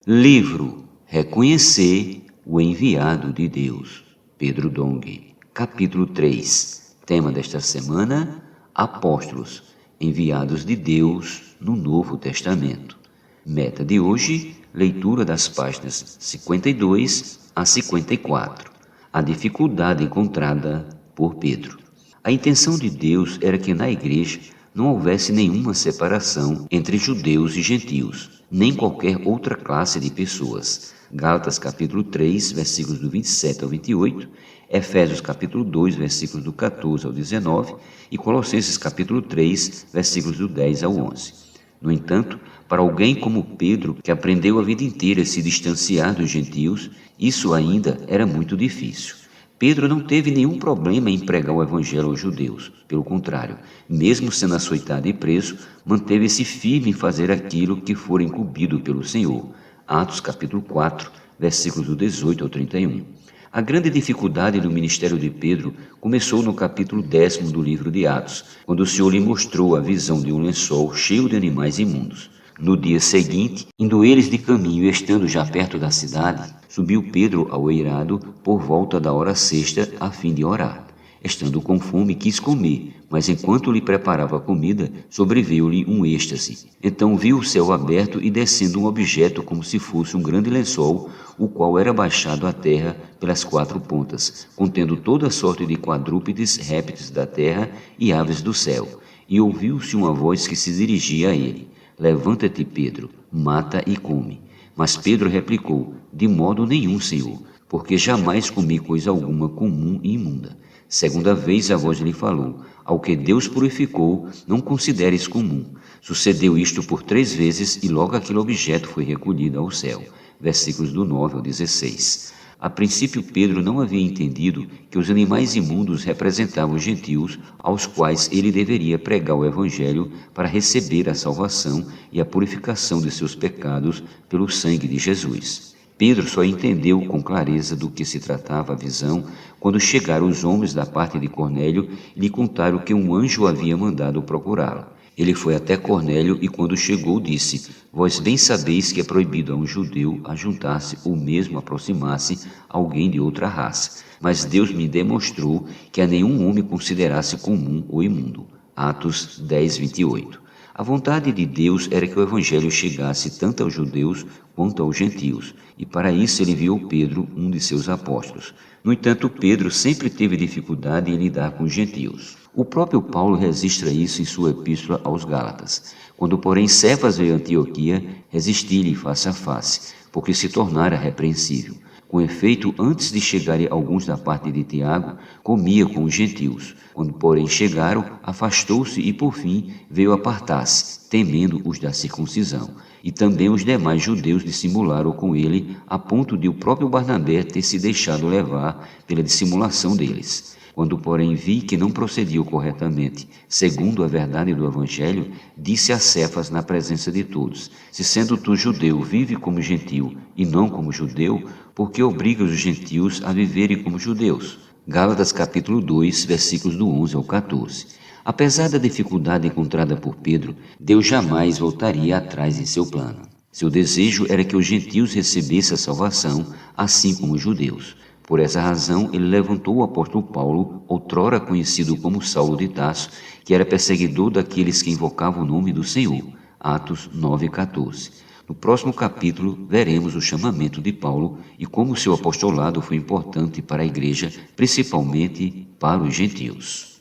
Livro Reconhecer o Enviado de Deus, Pedro Dong, capítulo 3. Tema desta semana: Apóstolos, enviados de Deus no Novo Testamento. Meta de hoje: leitura das páginas 52 a 54. A dificuldade encontrada por Pedro. A intenção de Deus era que na igreja não houvesse nenhuma separação entre judeus e gentios, nem qualquer outra classe de pessoas. Gálatas capítulo 3, versículos do 27 ao 28, Efésios capítulo 2, versículos do 14 ao 19 e Colossenses capítulo 3, versículos do 10 ao 11. No entanto, para alguém como Pedro, que aprendeu a vida inteira a se distanciar dos gentios, isso ainda era muito difícil. Pedro não teve nenhum problema em pregar o evangelho aos judeus. Pelo contrário, mesmo sendo açoitado e preso, manteve-se firme em fazer aquilo que fora incumbido pelo Senhor. Atos capítulo 4, versículos do 18 ao 31. A grande dificuldade no ministério de Pedro começou no capítulo 10 do livro de Atos, quando o Senhor lhe mostrou a visão de um lençol cheio de animais imundos. No dia seguinte, indo eles de caminho e estando já perto da cidade, subiu Pedro ao eirado por volta da hora sexta a fim de orar. Estando com fome, quis comer, mas enquanto lhe preparava a comida, sobreveio-lhe um êxtase. Então viu o céu aberto e descendo um objeto como se fosse um grande lençol, o qual era baixado à terra pelas quatro pontas, contendo toda sorte de quadrúpedes, répteis da terra e aves do céu. E ouviu-se uma voz que se dirigia a ele: Levanta-te, Pedro, mata e come. Mas Pedro replicou: De modo nenhum, Senhor, porque jamais comi coisa alguma comum e imunda. Segunda vez a voz lhe falou: Ao que Deus purificou, não consideres comum. Sucedeu isto por 3 vezes e logo aquele objeto foi recolhido ao céu. Versículos do 9 ao 16. A princípio, Pedro não havia entendido que os animais imundos representavam os gentios, aos quais ele deveria pregar o evangelho para receber a salvação e a purificação de seus pecados pelo sangue de Jesus. Pedro só entendeu com clareza do que se tratava a visão quando chegaram os homens da parte de Cornélio e lhe contaram que um anjo havia mandado procurá-lo. Ele foi até Cornélio e, quando chegou, disse: Vós bem sabeis que é proibido a um judeu ajuntar-se ou mesmo aproximar-se a alguém de outra raça. Mas Deus me demonstrou que a nenhum homem considerasse comum ou imundo. Atos 10, 28. A vontade de Deus era que o evangelho chegasse tanto aos judeus quanto aos gentios, e para isso ele enviou Pedro, um de seus apóstolos. No entanto, Pedro sempre teve dificuldade em lidar com os gentios. O próprio Paulo registra isso em sua epístola aos Gálatas. Quando, porém, Cefas veio a Antioquia, resisti-lhe face a face, porque se tornara repreensível. Com efeito, antes de chegarem alguns da parte de Tiago, comia com os gentios. Quando, porém, chegaram, afastou-se e, por fim, veio apartar-se, temendo os da circuncisão. E também os demais judeus dissimularam com ele, a ponto de o próprio Barnabé ter se deixado levar pela dissimulação deles. Quando, porém, vi que não procediam corretamente, segundo a verdade do Evangelho, disse a Cefas na presença de todos: Se sendo tu judeu, vive como gentil e não como judeu, porque obrigas os gentios a viverem como judeus. Gálatas capítulo 2, versículos do 11 ao 14. Apesar da dificuldade encontrada por Pedro, Deus jamais voltaria atrás em seu plano. Seu desejo era que os gentios recebessem a salvação, assim como os judeus. Por essa razão, ele levantou o apóstolo Paulo, outrora conhecido como Saulo de Tarso, que era perseguidor daqueles que invocavam o nome do Senhor. Atos 9:14. No próximo capítulo, veremos o chamamento de Paulo e como seu apostolado foi importante para a igreja, principalmente para os gentios.